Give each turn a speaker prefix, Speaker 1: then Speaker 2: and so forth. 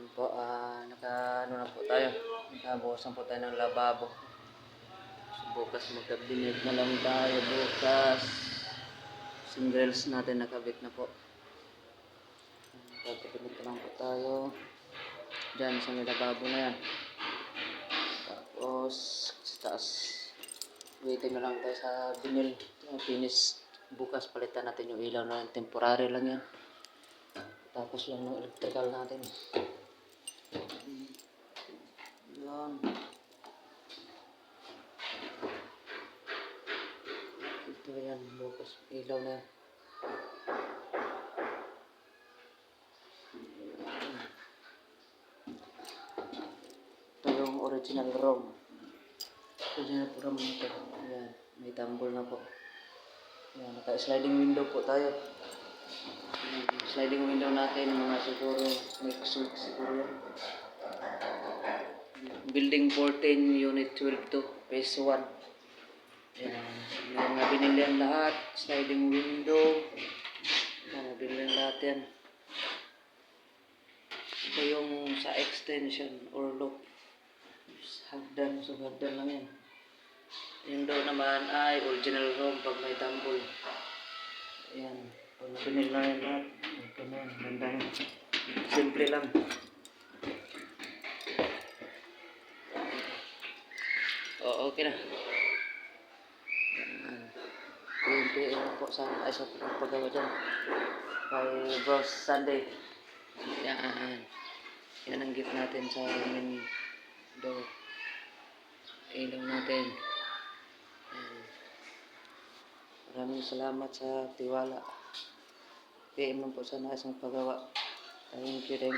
Speaker 1: Yun po, ano na po tayo. Nakabukasan po tayo ng lababo. So, bukas magkabinet na lang tayo bukas. Singles natin nakabit na po. Magkabinet na lang po tayo. Diyan sa may lababo na yan. Tapos, sa taas. Waiting na lang tayo sa binil. Finish. Bukas palitan natin yung ilaw na yan. Temporary lang yan. Tapos lang ng electrical natin. Yan. Ito yan. Bukas ilaw na yan. Ito yung original ROM. Original ROM nito. Yan. May tumble na po. Yan. Naka-sliding window po tayo. Yan. Sliding window natin. Mga siguro. Next week siguro yan. Building 14, Unit 12 to, Phase 1. Yan. Yung binili yan lahat. Sliding window. Yan. Binili lahat yan. Ito yung sa extension or loop. Hagdan. So hagdan lang yan. Yung doon naman ay original ROM pag may tumble. Ayan. Pag binili na yan lahat. Ito na yan. Ganda yan. Simple lang. O, okay na. PM po sana ay sa paggawa dyan. Kay Bros Sunday. Yan. Yan ang gift natin sa main door. Ilaw natin. Yan. Maraming salamat sa tiwala. PM po sana sa paggawa. Thank you.